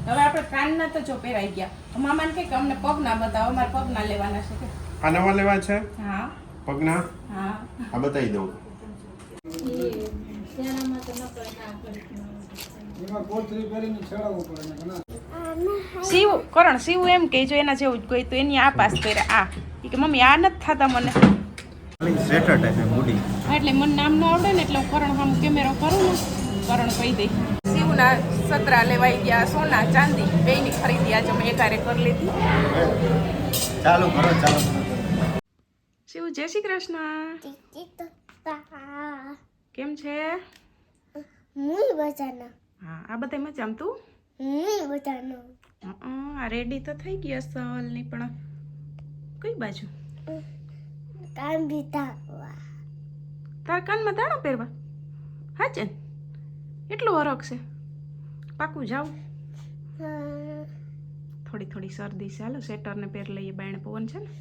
હવે આપણે કાનના તો જો પહેરાઈ ગયા મામાને કે અમને પગના બતાવો અમારે પગના લેવાના છે કે આ નવા લેવા છે હા પગના હા આ બતાવી દઉં શિવ કરણ શિવ એમ કે જો એના જેવું જ કોઈ તો એની આ પાસ પહેર્યા આ કે મમ્મી આ નથી થતા મને સ્વેટર ટાઈપ મૂડી એટલે મને નામ ન આવડે ને એટલે હું કરણ સામે કેમેરો કરું ને કરણ કહી દઈ શિવના સતરા લેવાઈ ગયા સોના ચાંદી બેયની ખરીદી આજે અમે એકારે કરી લીધી ચાલો કરો ચાલો શિવ જય શ્રી કૃષ્ણ કેમ છે હા આ બધા મજામાં તું આ રેડી તો થઈ ગઈ અસલ ની પણ કઈ બાજુ તાર કાનમાં દાણા પહેરવા હા છે એટલું હરખ છે પાકું જાવ થોડી થોડી શરદી છે હાલો સ્વેટરને પહેર લઈએ બાયણે પવન છે ને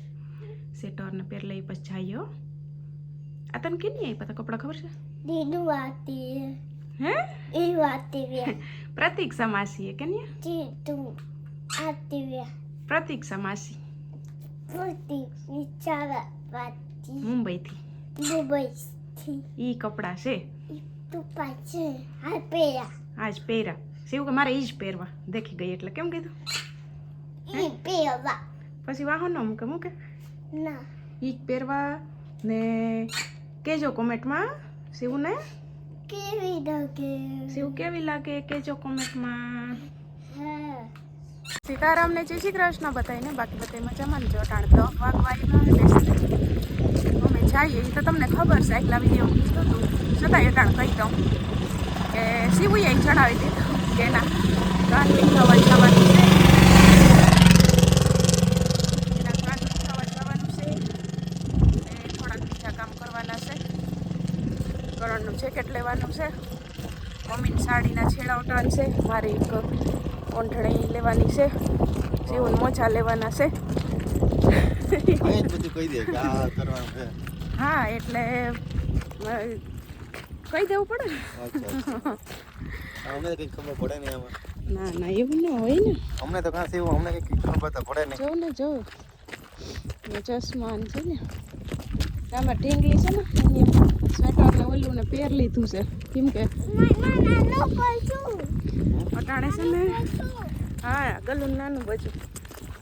સ્વેટરને પહેર લઈએ પછી જઈએ આ તને કેની આવી પતા કપડાં ખબર છે હે પ્રતીક્ષા માસી કે પ્રતીક્ષા માસી મુંબઈ થી ઈ કપડા છે આજ પહેરા શિવ કે મારે ઈ જ પહેરવા દેખી ગઈ એટલે કેમ કીધું પછી વાહન મૂકે મૂકે ઈ જ પહેરવા ને કેજો કોમેન્ટમાં શિવને શિવ કેવી લાગે કેજો કોમેન્ટમાં સીતારામને જય શ્રી કૃષ્ણ બતાવીને બાકી બતાવી મજામાં જો ટાણ 10 વાગવા અમે જઈએ એ તો તમને ખબર છે એકલા વિડીયો મૂકતો હતું છતાં એ ટાણ કહી દઉં કે શિવું અહીં ચડાવી દીધું કે એના કાનની થવા જવાનું છે એના કાનની થવા જવાનું છે થોડાક બીજા કામ કરવાના છે કરણનું જેકેટ લેવાનું છે મમ્મીની સાડીના છેડા ઉટાણ છે મારી એક ઓંઢણી લેવાની છે શિવન મોજા લેવાના છે હા એટલે કહી દેવું પડે અમને કઈ ખબર પડે નહીં આમાં ના ના એવું ના હોય ને અમને તો કાંઈ એવું અમને કઈ ખબર તો પડે નહીં જો ને જો ચશ્માન છે ને આમાં ઢીંગલી છે ને એની સ્વેટર ને ઓલું ને પહેર લીધું છે કેમ કે અટાણે છે ને હા ગલું નાનું બચું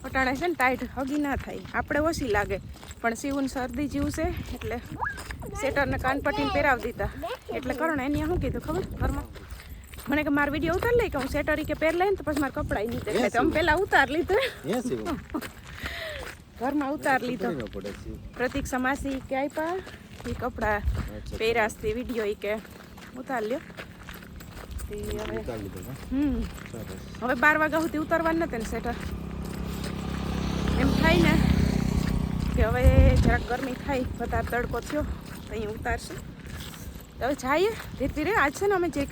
અટાણે છે ને ટાઈટ હગી ના થાય આપણે ઓછી લાગે પણ શિવને શરદી જેવું છે એટલે સ્વેટરને કાનપટ્ટીને પહેરાવી દીધા એટલે કરણ એની શું કીધું ખબર ઘરમાં મને કે મારો વિડીયો ઉતાર લઈ કે હું સ્વેટર કે પહેર લઈને તો પછી મારે કપડાં નહીં દેખાય તો અમે પહેલાં ઉતાર લીધો ઘરમાં ઉતાર લીધો પ્રતીક્ષા માસી કે આપ્યા એ કપડાં પહેરાશથી વિડીયો કે ઉતાર લ્યો હવે 12 વાગ્યા સુધી ઉતારવાનું નથી ને સ્વેટર એમ થાય ને કે હવે જરાક ગરમી થાય વધારે તડકો થયો તો અહીં ઉતારશે હવે જઈએ ધીરે ધીરે આજ છે ને અમે જે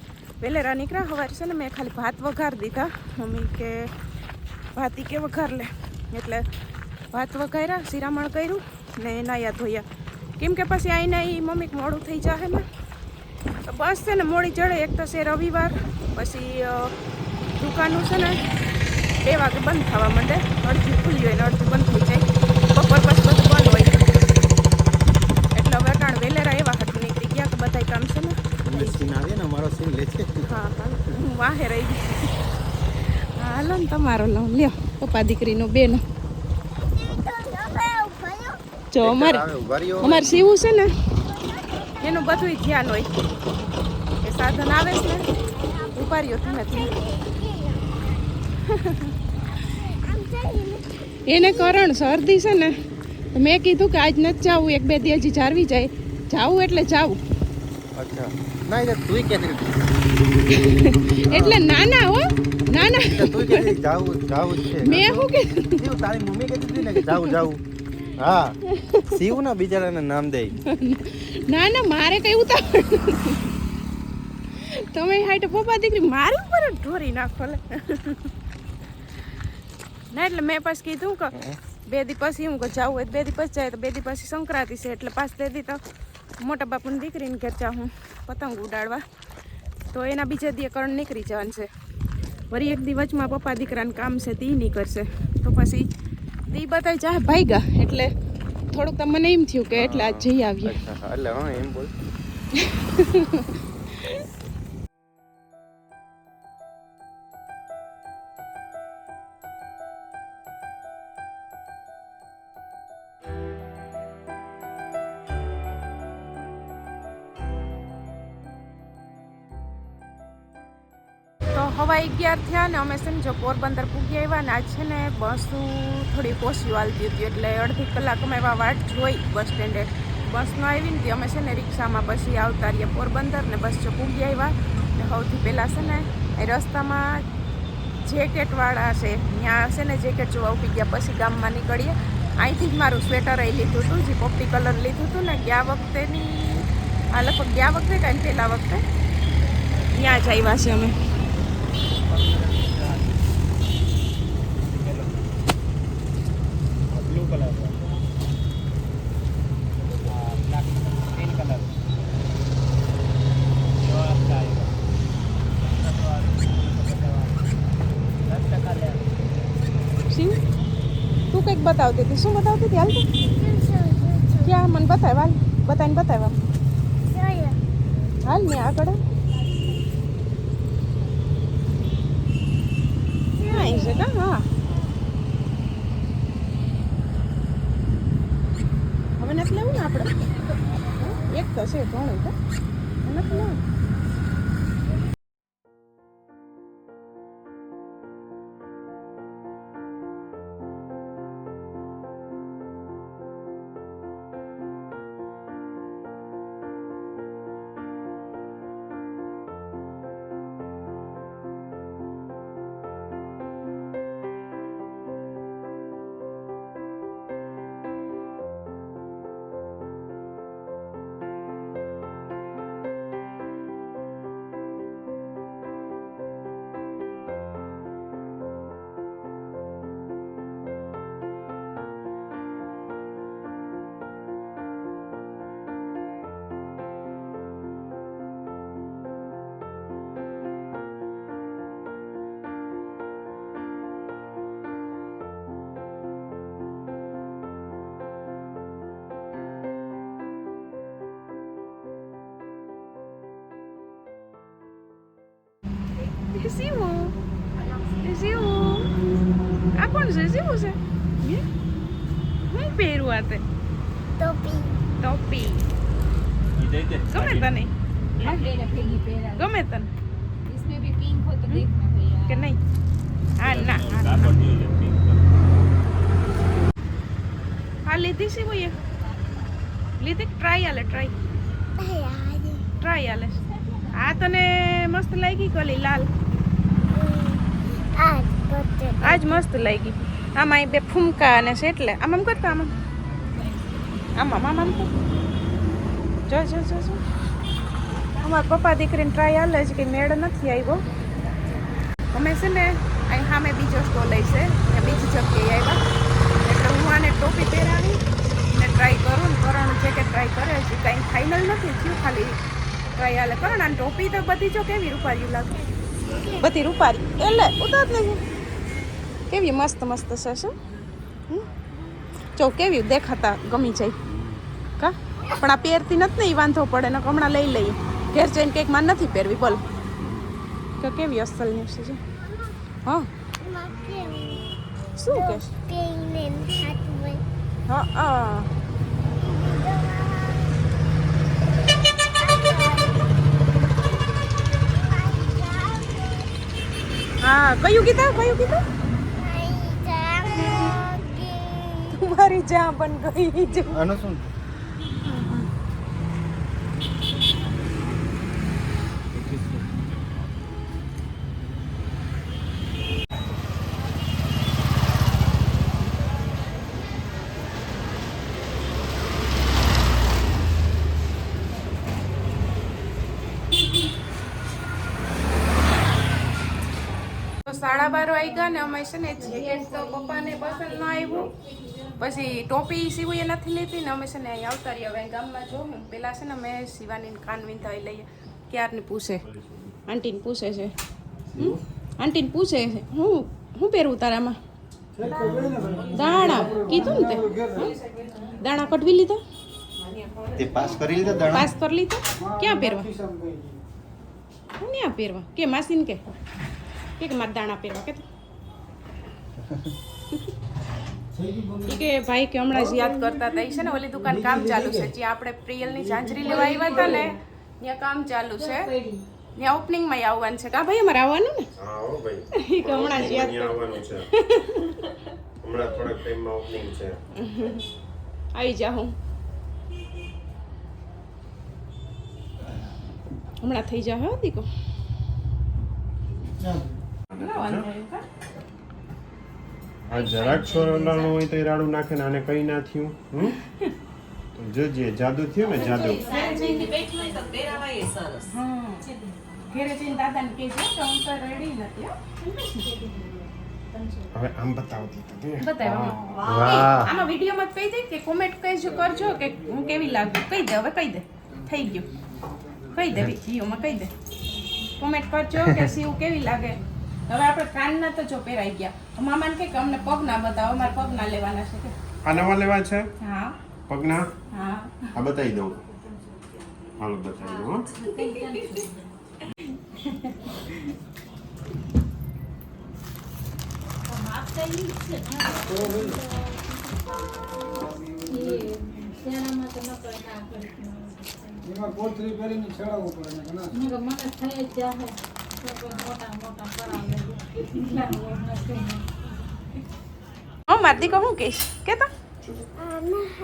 વેલેરા નીકળ્યા સવારે છે ને મેં ખાલી ભાત વઘાર દીધા મમ્મી કે ભાત કે વઘાર લે એટલે ભાત વઘાર્યા શિરામણ કર્યું ને નાયા ધોયા કેમ કે પછી આવીને એ મમ્મી મોડું થઈ જાય ને તો બસ છે ને મોડી ચડે એક તો છે રવિવાર પછી દુકાનનું છે ને 2 વાગે બંધ થવા માંડે અડધી ખુલ્લી હોય ને અડધી બંધ થઈ જાય બપોર પછી બધું બંધ હોય એટલે હવે અટાણ વેલેરા એવા હતું નીકળી ગયા કે બધા કામ છે ને હા હા હું વાહે રહી ગઈ હા હાલો ને તમારો લઉં લ્યો પપ્પા દીકરીનો બેનો જો અમારે શિવું છે ને એનું બધું ધ્યાન હોય એ સાધન આવે છે ને ઉપાડ્યો તું નથી એને કરણ શરદી છે ને મેં કીધું કે આજ નથી જાવું 1-2 દી હજી જાળવી જાય જાવું એટલે જાવું એટલે નાના હો નાના મેં શું કીધું તારી મમ્મી કીધું ને કે જાવું જાવું હા શિવ ના બિચારાને નામ દે ના ના મારે કઈ ઉતાવળ તમે હાઈટ પપ્પા દીકરી મારી ઉપર જ ઢોરી નાખો લે ના એટલે મેં પછી કીધું કે 2 દી પછી હું જાઉં હોય 2 દી પછી જાય તો 2 દી પછી સંક્રાંતિ છે એટલે 5 2 દી તો મોટા બાપુની દીકરીને ઘેર જાઉં પતંગ ઉડાડવા તો એના બીજા દી કરણ નીકળી જવાનું છે વળી એક દિવસમાં પપ્પા દીકરાને કામ છે તે નહીં કરશે તો પછી તે બધા ચાહે ભાગ્યા એટલે થોડુંક તો મને એમ થયું કે એટલે આજ જઈ આવીએ. અચ્છા એટલે હા એમ બોલ. તો હવા 11 થયા ને અમે છે ને જો પોરબંદર પૂગી આવ્યા ને આજ છે ને બસ થોડી ઓછી હાલતી હતી એટલે અડધી કલાક અમે એવા વાટ જોઈ બસ સ્ટેન્ડે. બસ ન આવી ને અમે છે ને રિક્ષામાં પછી આવતા રહીએ પોરબંદર ને બસ જો પૂગી આવ્યા ને સૌથી પહેલાં છે ને એ રસ્તામાં જેકેટવાળા છે ત્યાં છે ને જેકેટ જોવા ઉભી ગયા પછી ગામમાં નીકળીએ. અહીંથી જ મારું સ્વેટર એ લીધું હતું જે પોપટી કલર લીધું હતું ને ગયા વખતેની આ લગભગ ગયા વખતે કાંઈ પહેલા વખતે ત્યાં જ આવ્યા છે અમે. બ્લુ કલર પિંક કલર શિવ તું કંઈક બતાવતી હતી. શું બતાવતી હતી? હાલ તો ક્યાં મને બતાવ હાલ બતાવીને બતાવ્યા હાલ ને આગળ અહીં છે કા? હા હવે નથી લેવું ને આપણે એક તો છે ઘણું તો નથી લેવું. Siwu. Siwu. આ કોણ છે? સિવુ છે. હું પહેરું આ તે ટોપી. ગમે તને? ગમે તને કે નહીં? હા ના હા લીધી સિવુ એ લીધી. ટ્રાય આલે ટ્રાય આલે. આ તને મસ્ત લાગી કલી લાલ? આજ મસ્ત લાગી. આમાં બે ફૂમકા અને છે એટલે આમ આમ કરતા આમાં આમ તો જો અમારા પપ્પા દીકરીને ટ્રાય આલે છે કે મેળ નથી આવ્યો. અમે છે ને અહીં સામે બીજો સ્ટોલ છે બીજી જગ્યાએ આવ્યા એટલે હું આને ટોપી પહેરાવી ને ટ્રાય કરું ને કરણ જેકેટ ટ્રાય કરે છે. કાંઈ ફાઇનલ નથી થયું ખાલી ટ્રાય આલે. કરણ આને ટોપી તો બધી જો કેવી રૂપારી લાગે. બધી રૂપારી એટલે ઉતાર નહીં કેવી મસ્ત મસ્ત છે. શું જો કેવી દેખાતા ગમી જાય કા? પણ આ પહેરતી નથી ને એ વાંધો પડે ને હમણાં લઈ લઈએ ઘેર જઈને કંઈક માં નથી પહેરવી. બોલ કે કેવી અસલ ન્યૂઝ છે. હા શું કે હા હા કયું કીધું तुम्हारी जहाँ बन गई जो આનું શું? સાડા 12 વાગ્યા ને અમે છે ને જેકેટ તો પપ્પાને પસંદ ન આવ્યું પછી ટોપી સીવું એ નથી લીધી ને અમે છે ને અહીં આવતા રહ્યા. હવે ગામમાં જો પેલા છે ને અમે શિવાનીને કાન વિંધાવી લઈએ. ક્યારની પૂછે આંટીને પૂછે છે આંટીને પૂછે છે હું પહેરવું તારામાં દાણા કીધું ને તે દાણા કઢવી લીધા તે પાસ કરી લીધા દાણા પાસ કરી લીધા ક્યાં પહેરવા ક્યાં પહેરવા કે માસીને કે મારા દાણા પહેરવા કે ઈ કે ભાઈ કે હમણાં જ યાદ કરતા હતા ઈ છે ને ઓલી દુકાન કામ ચાલુ છે જ્યાં આપણે પ્રિયલની ઝાંઝરી લેવા આવ્યા હતા ને ત્યાં કામ ચાલુ છે ત્યાં ઓપનિંગમાં આવવાનું છે કા ભાઈ અમારે આવવાનું ને હા હો ભાઈ ઈ કે હમણાં જ યાદ અહીંયા આવવાનું છે હમણાં થોડાક ટાઈમમાં ઓપનિંગ છે આવી જાઉં હમણાં થઈ જા હો દીકો આ જરાક છોરાનું હોય તો એ રાડું નાખે ને આને કઈ ના થયું જોજે જાદુ થયું ને જાદુ ઘેરે જઈને દાદાને કહેજો કે હું તો રેડી નથી હવે આમ બતાવતી હતી બતાવો વાહ આમાં વિડીયોમાં કહી દે કે કોમેન્ટ કહેજો કરજો કે હું કેવી લાગુ કહી દે હવે કહી દે થઈ ગયું કહી દે વિડીયોમાં કહી દે કોમેન્ટ કરજો કે સીવ કેવી લાગે હવે આપણે કાનના તો જો પહેરાઈ ગયા મામાને કે અમને પગ ના બતાવો અમારે પગ ના લેવાના છે કે આ નવા લેવા છે હા પગના હા આ બતાવી દઉં હાલો બતાવી દઉં હો. એમાં કોથળી ભરીને ચડાવવું પડે ને ઘણા મને થઈ જ જાય મોટા મોટા કરાવે હું મારી દીકરો શું કહીશ કેતો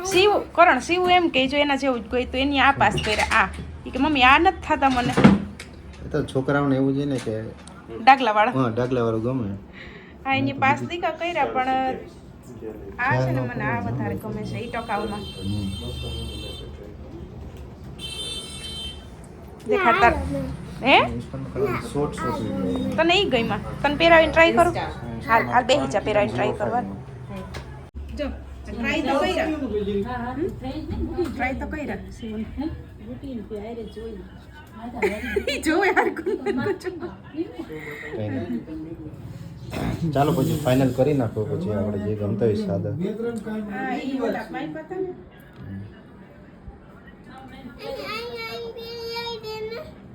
શિવ કરણ શિવ એમ કે જો એના જેવું જ કોઈ તો એની આ પાસ કર્યા આ ઈ કે મમ્મી આ નથી થતા મને એ તો છોકરાઓને એવું છે ને કે ડાગલા વાળા હા ડાકલા વાળું ગમે હા એની પાસ દીકા કર્યા પણ આ છે ને મને આ વધારે ગમે છે ઈ ટકાઉમાં દેખાતા હે શોર્ટ તને ઈ ગઈ માં તને પહેરાવીને ટ્રાય કરું હાલ હાલ બેહી જા પહેરાવીને ટ્રાય કરવાનું જો ટ્રાય તો કર્યા ટ્રાય તો કર્યા શિવન જો યાર ચાલો પછી ફાઇનલ કરી નાખો પછી આપણે જે ગમતા હોય સાદા બે ત્રણ કામ હા ઈ ઓલા માઈ પતા ને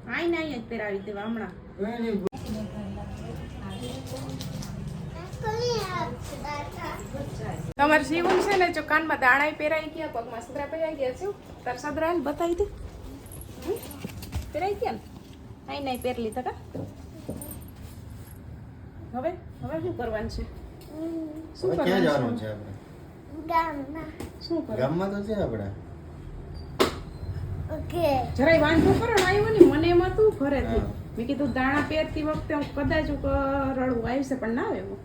આઈ ના જ પહેરાવી દેવા હમણાં તમારે શિવન છે ને જો કાનમાં દાણા પહેરાઈ ગયા પગમાં સદરા પહેરાઈ ગયા છે તાર સદરા ને બતાવી દે પહેરાઈ ગયા ને આઈ ના પહેર લીધા કા હવે હવે શું કરવાનું છે શું હવે ક્યાં કરવાનું જવાનું છે આપણે શું કરવાનું ગામમાં તો છે આપણે જરાય વાંધો કરો ને આવ્યો ને મને એમાં તું ઘરેથી મેં કીધું દાણા પહેરતી વખતે હું કદાચ રડવું આવશે પણ ના આવ્યો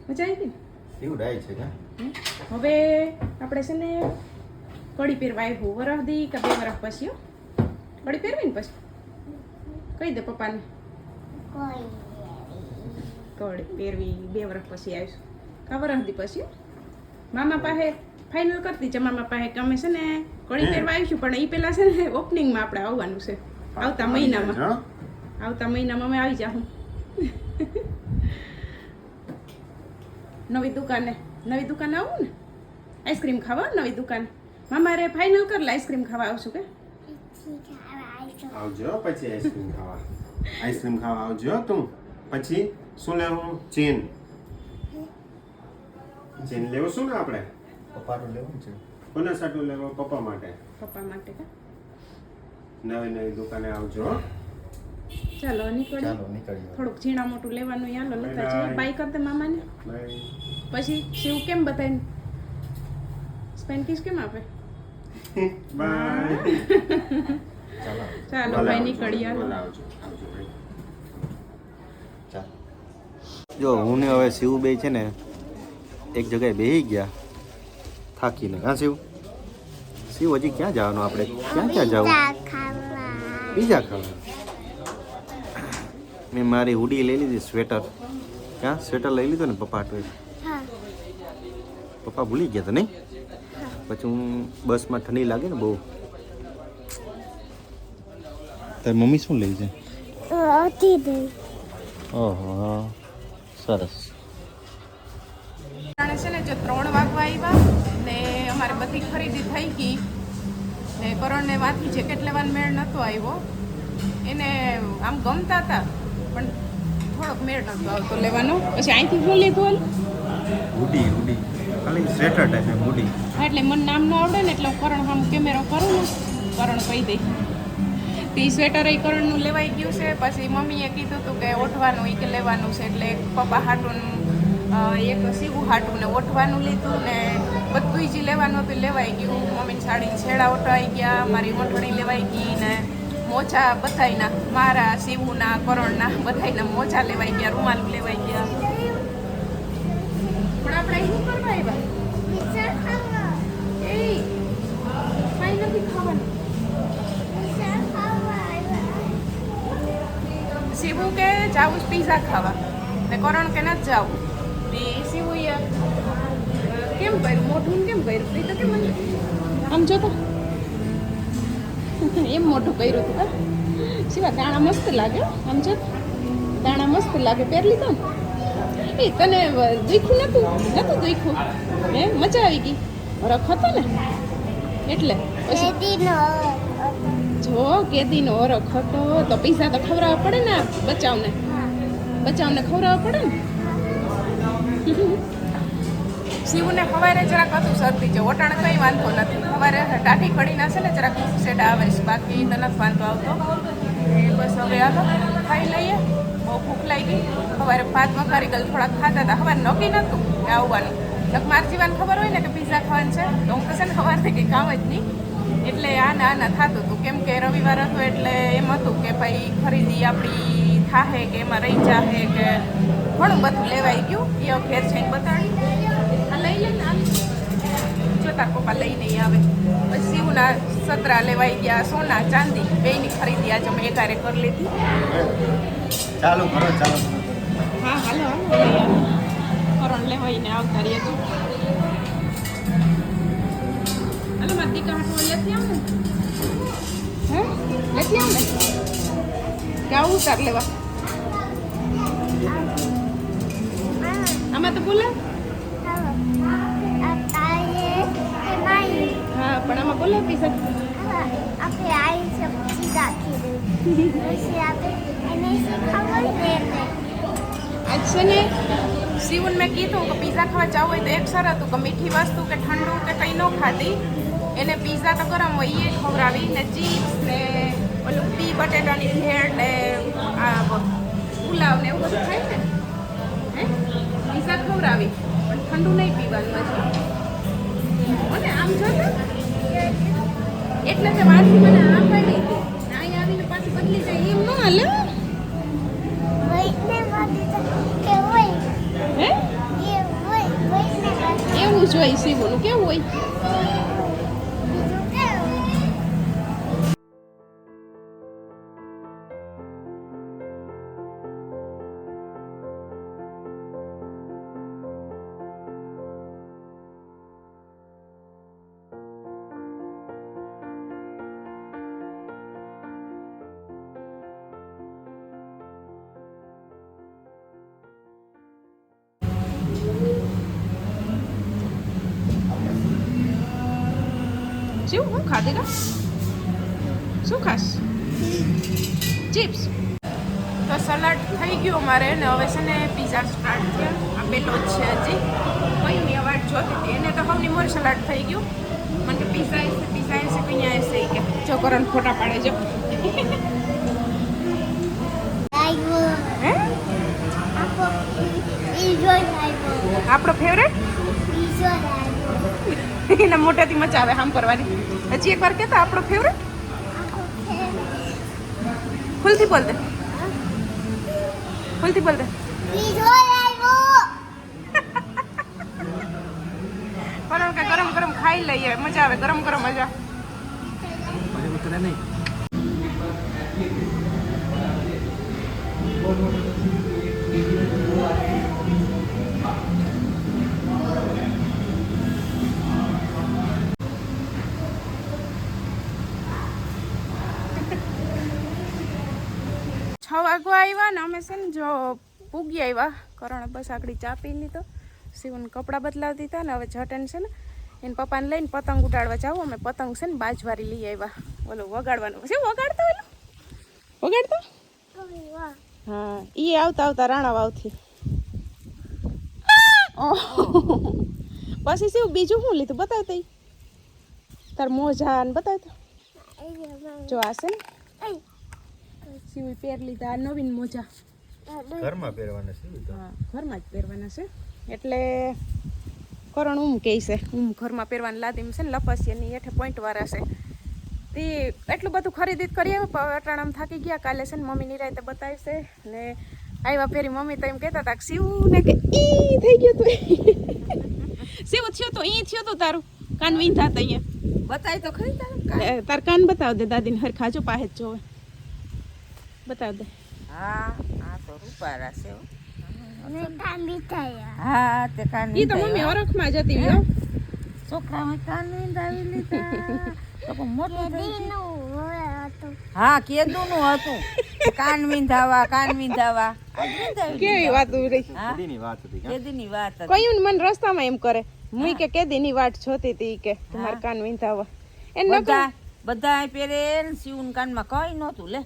મજા આવી ગઈ ને એવું ડાય છે કા હવે આપણે છે ને કડી પહેરવા આવ્યું વરસ દી કે 2 વર્ષ પછી હો કડી પહેરવી ને પછી કહી દે પપ્પાને કડી પહેરવી 2 વર્ષ પછી આવીશું કા વરસ દી પછી હો? મામા પાસે ફાઇનલ કરતી છે મામા પાસે કે અમે છે ને કડી પહેરવા આવીશું પણ એ પહેલાં છે ને ઓપનિંગમાં આપણે આવવાનું છે આવતા મહિનામાં અમે આવી જાઉં નવી દુકાને આવું ને આઈસ્ક્રીમ ખાવા નવી દુકાને મામા રે ફાઇનલ કર લે આઈસ્ક્રીમ ખાવા આવશું કે આવજો પછી આઈસ્ક્રીમ ખાવા આવજો તું પછી શું લેવું ચેન લેવું શું ને આપણે પપ્પાનું લેવું છે કોના સાટું લેવો પપ્પા માટે પપ્પા માટે કા નવી દુકાને આવજો ચાલો નીકળી ચાલો નીકળીએ થોડુંક ઝીણા મોટું લેવાનું યાલો લેતા છે બાય કર દે મામાને બાય પછી શિવ કેમ બતાવીને સ્પેન્કીસ કેમ આપે બાય ચાલો ભાઈ નીકળી આવજો યાલો આવજો ભાઈ ચાલો જો હું ને હવે શિવ બે છે ને એક જગ્યાએ બેસી ગયા થાકીને હા શિવ હજી ક્યાં જવાનું આપણે ક્યાં જવું બીજા ખાવા મેં મારી હુડી લઈ લીધી સ્વેટર ક્યાં સ્વેટર લઈ લીધો ને પપ્પા હાટુ પપ્પા ભૂલી ગયા હતા નહીં પછી હું બસમાં ઠંડી લાગે ને બહુ તારી મમ્મી શું લઈ છે ઓહો હા સરસ. જાણે છે ને જો 3 વાગવા આવ્યા ને અમારે બધી ખરીદી થઈ ગઈ ને કરણને વાંથી જેકેટ લેવાનો મેળ નહોતો આવ્યો. એને આમ ગમતા હતા પણ થોડોક મેળ નહોતો આવતો લેવાનો. પછી અહીંથી શું લીધું? હુડી હુડી ખાલી સ્વેટર ટાઈપ હુડી. હા એટલે મને નામ ન આવડે ને એટલે હું કરણ સામે કેમેરો કરું ને કરણ કહી દઈ તે સ્વેટર એ કરણનું લેવાઈ ગયું છે. પછી મમ્મીએ કીધું હતું કે ઓઢવાનું એ કે લેવાનું છે એટલે એક પપ્પા હાટું એક સીવું હાટું ને ઓઢવાનું લીધું ને બધું જે લેવાનું હતું લેવાઈ ગયું. મમ્મીની સાડીની છેડા ઓઢવાઈ ગયા, મારી ઓઢણી લેવાઈ ગઈ ને મોજા બધાયના મારા સીવુના કરણના બધાયના મોજા લેવાઈ ગયા, રૂમાલ લેવાઈ ગયા. પણ આપણે શું કરવા આવ્યા? એ કાંઈ નથી ખાવાનું. શિવું કે જાવું પીઝા ખાવા ને કરણ કે નથી જાવું. ને શિવું કેમ કર્યું મોઢું કેમ કર્યું? એ તો કેમ આમ જોતો એમ મોઢું કર્યું હતું. શિવા દાણા મસ્ત લાગે આમ જો દાણા મસ્ત લાગે. પહેર લીધો ને એ તને દુખ્યું નતું દુખ્યું? હે મજા આવી ગઈ? રખ હતો ને એટલે પછી જો કેદીનો ઓરખ હતો તો પીઝા તો ખવડાવવા પડે ને બચાવને ખવડાવવા પડે ને. શિવને સવારે જરાક હતું શરદી છે, ઓટાણે કંઈ વાંધો નથી. સવારે ટાઢી કડીના છે ને જરાક સેડ આવે છે, બાકી તો નથી વાંધો આવતો. એ બસ હવે હાલો ખાઈ લઈએ. બહુ ભૂખ લાગી. સવારે 5 વઘારી ગયેલ થોડાક ખાતા હતા. સવારે નક્કી નહોતું કે આવવાનું. મારા જીવાને ખબર હોય ને કે પીઝા ખાવાનું છે તો હું કશે ને સવારથી કંઈ કામ જ નહીં. એટલે આના થતું હતું કેમ કે રવિવાર હતો એટલે એમ હતું કે ભાઈ ખરીદી આપણી થાહે કે એમાં રહી જાહે કે ઘણું બધું લેવાઈ ગયું. એ ઘેર છે બતાડી આ લઈ લે ને જોતા પપ્પા લઈ નહીં આવે. પછી શિવના સતરા લેવાઈ ગયા, સોના ચાંદી બેયની ખરીદી આજે અમે એકારે કરી લીધી. ચાલુ કરો ચાલો. હા હાલો કરણ લેવાઈને આવતા રહીએ તો હાલો મારા દીકરા હાટું લેતી આવ ને. હે લેતી આવ ને કે આવું તાર લેવા? આમાં તો બોલે હા પણ આમાં બોલે પૈસા આજ છે ને શિવન મેં કીધું કે પીઝા ખાવા જવું હોય તો એક સર હતું કે મીઠી વસ્તુ કે ઠંડુ કે કંઈ ન ખાધી. એને પીઝા તો ગરમ હોય એ ખવડાવી ને ચીપ્સ ને ઓલું પી બટેટાની ભેળ ને આ પુલાવ ને એવું બધું ખાય ને હે પીઝા ખવડાવી પણ ઠંડુ નહીં પીવાનું હજી. અને આમ જો એટલે તે વાંચી મને આમ પાડી હતી ને અહીં આવીને પાછી બદલી જાય એમ ન હાલે. હે એવું જ હોય શિવનું કેવું હોય? શું હું ખાધે કા શું ખાસ? ચિપ્સ. તો સલાડ થઈ ગયું અમારે ને હવે છે ને પીઝા સ્ટાર્ટ થયા. આ પેલો જ છે હજી કંઈ નહીં અવાજ જોતી હતી એને તો હવની મોર સલાડ થઈ ગયું. મને કે પીઝા એસે કઅહીંયા એસે કે જો કરણ ફોટા પાડે જો. હે આપણો ફેવરેટ એના મોટેથી મજા આવે આમ કરવાની. હજી એકવાર કહેતા આપણો ફેવરેટ ફૂલથી બોલ દે ફૂલથી બોલ દે. પણ કે ગરમ ગરમ ખાઈ લઈએ મજા આવે. ગરમ ગરમ મજા વાગવા આવ્યા ને અમે છે ને જો પૂગી આવ્યા કરણ બસ આકડી ચા પી લીધો શિવને કપડાં બદલાવતી હતા ને હવે જટન છે ને એને પપ્પાને લઈને પતંગ ઉડાડવા જાવ અમે પતંગ છે ને બાજવારી લઈ આવ્યા ઓલું વગાડવાનું છે વગાડતો ઓલું વગાડતો હા એ આવતા આવતા રાણા વાવથી પછી શું બીજું શું લીધું બતાવ તઈ તાર મોજા ને બતાવ તો જો આ છે ને શિવ પહેર લીધા નવીન મોજા ઘરમાં પહેરવાના છે હા ઘરમાં જ પહેરવાના છે એટલે કરણ કહે છે ઘરમાં પહેરવાની લાદીમ છે ને લપસિયાની હેઠે પોઈન્ટ વાળા છે તે એટલું બધું ખરીદી કરી આવ્યા અટાણામ થાકી ગયા કાલે છે ને મમ્મી નિરાયતે બતાવશે ને આવ્યા ફેરી મમ્મી તો એમ કહેતા હતા કે શિવને કે ઈ થઈ ગયું તું શિવ થયો તો ઈ થયો તો તારું કાન વીંધા હતા અહીંયા બતાય તો ખરી તાર કાન બતાવ દે દાદીને હરખા જો પાસે જ જોવે બતાવ દે હા આ તો રૂપારા છે હા તે કાન ઈ તો મમ્મી ઓરખમાં જતી હો છોકરામાં કાન વિંધાવી લીધા તો મોટું થઈ ગયું હા કેદુનું હતું કાન વિંધાવા કેવી વાત રહી કેદીની વાત હતી કાં? કેદીની વાત હતી કયું ને મને રસ્તામાં એમ કરે મુઈ કે કેદીની વાટ જોતી હતી કે તમાર કાન વિંધાવા એ ન બધા પહેરે ને શિવન કાનમાં કઈ નહોતું લે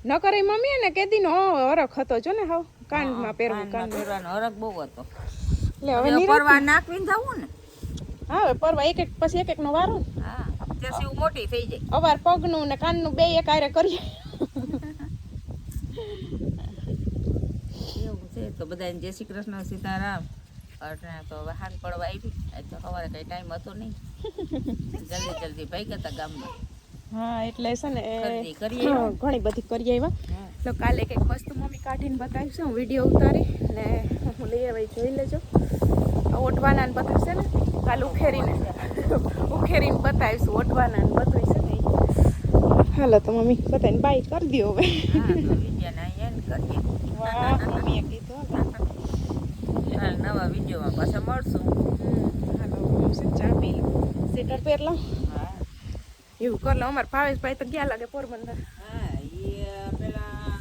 ન કરે મમ્મી ને કેદીનો હરખ હતો જો ને હાવ કાનમાં પહેરવું કાનમાં પહેરવાનો હરખ બહુ હતો લે હવે પરવા નાક વિંધાવું ને હા હવે પરવા એક એક પછી એક એક નો વારો ને હા તે શિવ મોટી થઈ જાય અવાર પગનું ને કાનનું બે એક આરે કરીએ એવું છે તો બધાને જય શ્રી કૃષ્ણ સીતારામ અટણા તો હવે હાથ પડવા આવી આજ તો સવારે કઈ ટાઈમ હતો નહીં જલ્દી ભાગ્યા હતા ગામમાં હા એટલે છે ને ખરીદી કરી આવ્યા. ઘણી બધી કરી આવ્યા તો કાલે કંઈક વસ્તુ મમ્મી કાઢીને બતાવીશું હું વિડીયો ઉતારી ને હું લઈ આવી જોઈ લેજો ઓઢવાના ને બધું છે ને કાલ ઉખેરીને બતાવીશું ઓઢવાના ને બધું છે ને ઈ. હાલો તો મમ્મી બતાવીને બાય કરી દો હવે હા તો વિદ્યાને અહીંયા કરીએ વાહ મમ્મીએ કીધું હાલ નવા વિડીયોમાં પાછા મળશું હાલો હું છે ચા પી લઉં સ્વેટર પહેર લઉં હા એવું કર લઉં અમારા ભાવેશભાઈ તો ગયા લાગે પોરબંદર હા એ પેલા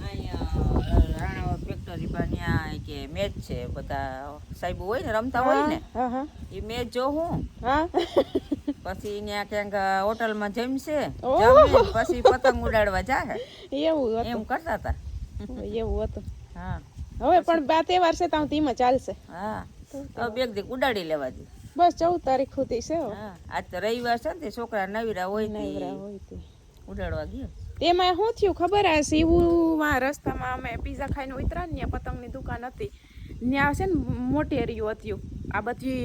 અહીંયા રાણા ફેક્ટરી પર ત્યાં કે મેચ છે બધા સાહેબો હોય ને રમતા હોય ને હા હા એ મેચ જોઉં હા પછી ત્યાં ક્યાંક હોટલમાં જમશે ઓહ. જમીને પછી પતંગ ઉડાડવા જાય એવું હતું એમ કરતા હતા એવું હતું હા હવે પણ બે તહેવાર છે તો ધીમે ચાલશે હા તો બેગ દીક ઉડાડી લેવા દે બસ 14 તારીખ સુધી છે હવે. હા આજ તો રવિવાર છે ને તે છોકરા નવીરા હોય નવરા તે હોય તે ઉડાડવા ગયો તેમાં શું થયું ખબર હે શિવુમાં રસ્તામાં અમે પીઝા ખાઈને ઉતરા ને ત્યાં પતંગની દુકાન હતી ત્યાં છે ને મોટી એરિયો હતું આ બધી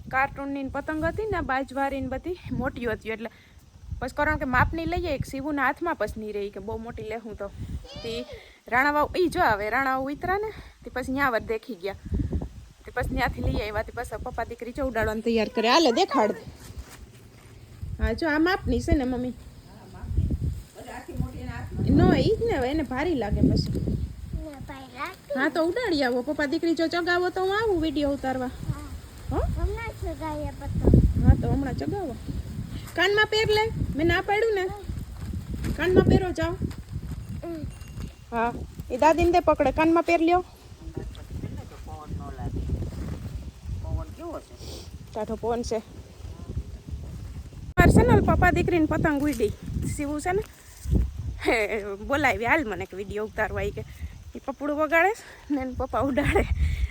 કાર્ટૂનની પતંગ હતી ને બાજવારી ને બધી મોટી હતી એટલે પછી કારણ કે માપની લઈએ એક શિવુના હાથમાં પછી નહીં રહી કે બહુ મોટી લેવું તો તે રાણાવાવ એ જો આવે રાણાવાવ ઉતરા ને તે પછી ત્યાં વધ દેખી ગયા તે પછી ત્યાંથી લઈ આવ્યા તે પછી પપ્પા દીકરી જો ઉડાડવાનું તૈયાર કરે હાલે દેખાડ દે હા જો આ માપની છે ને મમ્મી નો ઈ જ ને હવે એને ભારી લાગે પછી હા તો ઉડાડી આવો પપ્પા દીકરી જો ચગાવો તો હું આવું વિડીયો ઉતારવા હો હા તો હમણાં ચગાવો કાનમાં પહેર લે મેં ના પાડ્યું ને કાનમાં પહેરો જાઓ હા એ દાદીને દે પકડે કાનમાં પહેર લ્યો પવન ન લાગે પવન કેવો છે ટાઢો પવન છે મારે છે ને પપ્પા દીકરીને પતંગ ઉડી સીવું છે ને હે બોલાવી હાલ મને કે વિડીયો ઉતારવા કે એ પપડું વગાડે ને એને પપ્પા ઉડાડે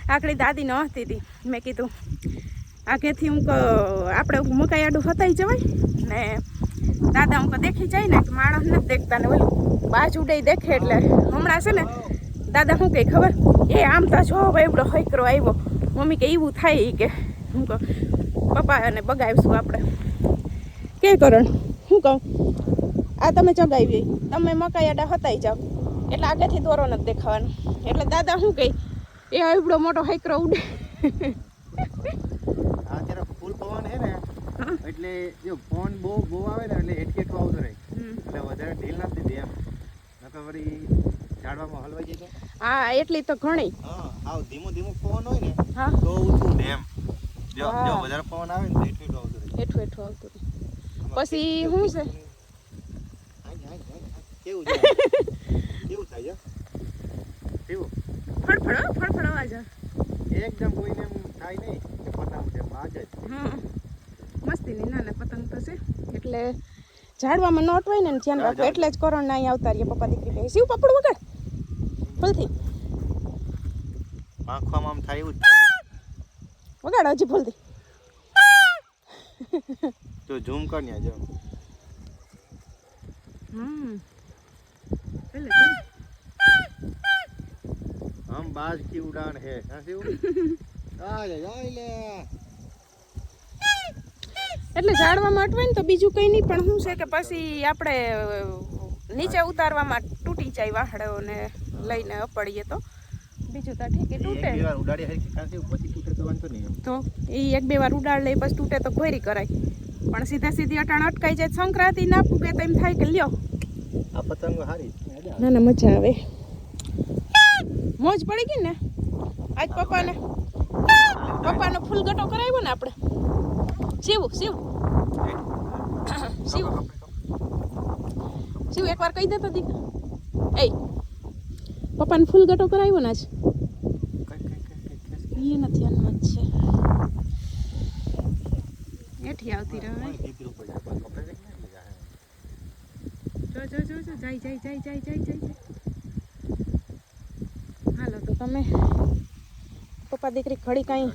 આકડી દાદીને હસતી હતી મેં કીધું આગેથી હું આપણે મકાઈ આડું ફતાઈ જવાય ને દાદા હું દેખી જાય ને કે માણસ નથી દેખતા ને ઓલું બાજ ઉડે દેખે એટલે હમણાં છે ને દાદા શું કહે ખબર એ આમ તો જો એવડો હૈકરો આવ્યો મમ્મી કે એવું થાય કે હું કહું પપ્પા અને બગાવીશું આપણે કે કરણ શું કહું આ તમે ચગાવી તમે મકાઈ આડા હતાઈ જાઓ એટલે આગળથી દોરો નથી દેખાવાનો એટલે દાદા શું કહે એ એવડો મોટો હૈકરો ઉડે આ ત્યારે ફૂલ પવન હે ને એટલે જો પવન બહુ આવે ને એટલે હેઠકેઠું આવતો રહે એટલે વધારે ઢીલ ના દીધી એમ નકર વળી ઝાડવામાં હલવાઈ જાય તો હા એટલી તો ઘણી હા આવ ધીમો પવન હોય ને હા તો ઊંચું ડેમ જો હા. જો વધારે પવન આવે ને તો હેઠકેઠું આવતું રહે હેઠું હેઠું આવતું રહે. પછી શું છે કેવું છે અવાજ હો. શિવ ફળફળ અવાજ આવે. એકદમ કોઈને એમ થાય નહીં કે પતંગ છે આજ જ હમ મસ્તીની નાના પતંગ તો છે એટલે ઝાડવામાં નોટ હોય ને ધ્યાન રાખો એટલે જ કોરોના અહીં આવતા રહીએ પપ્પા દીકરી બે શિવ પપડું વગાડ ભૂલથી આંખવામાં આમ થાય એવું જ થાય વગાડ હજી ભૂલથી તો ઝૂમ કર ને જો हम बाज की उड़ान है शिव आले લે એટલે ઝાડવામાં અટવાય ને તો બીજું કંઈ નહીં પણ શું છે કે પછી આપણે નીચે ઉતારવામાં તૂટી જાય વાહડોને લઈને અપડીએ તો બીજું તો ઠીક તૂટે એક બે વાર ઉડાડી હરી કાંસી પછી તૂટે તો વાંધો નહીં તો એ એક બે વાર ઉડાડ લે પછી તૂટે તો ઘોરી કરાય પણ સીધી અટાણ અટકાઈ જાય સંક્રાંતિ ના પૂગે તો એમ થાય કે લ્યો આ પતંગ હારી ના ના મજા આવે મોજ પડી ગઈ ને આજ પપ્પાનો ફૂલ ગટો કરાવ્યો ને આપણે શિવ એકવાર કહી દેતો દીકરા એ પપ્પાને ફૂલ ગટો કરાવ્યો ને આજ એ નથી અનમત છે એઠી આવતી રહે જો જાય હાલો તો તમે પપ્પા દીકરી ઘડી કાંઈ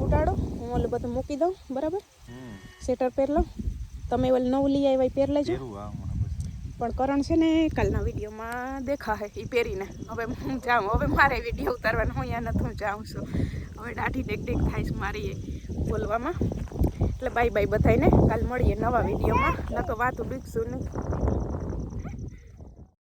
ઉડાડો હું ઓલું બધું મૂકી દઉં બરાબર સ્વેટર પહેર લો તમે ઓલું નવું લઈ આવ્યા પહેર લેજો પણ કરણ છે ને કાલના વિડીયોમાં દેખાશે એ પહેરીને હવે હું જાઉં હવે મારે વિડીયો ઉતારવાનો હું અહીંયા નથી હું જાઉં છું હવે દાઢી ટેક થાય છે મારી બોલવામાં એટલે બાય બધાને કાલ મળીએ નવા વિડીયોમાં ન તો વાતું બીકશું નહીં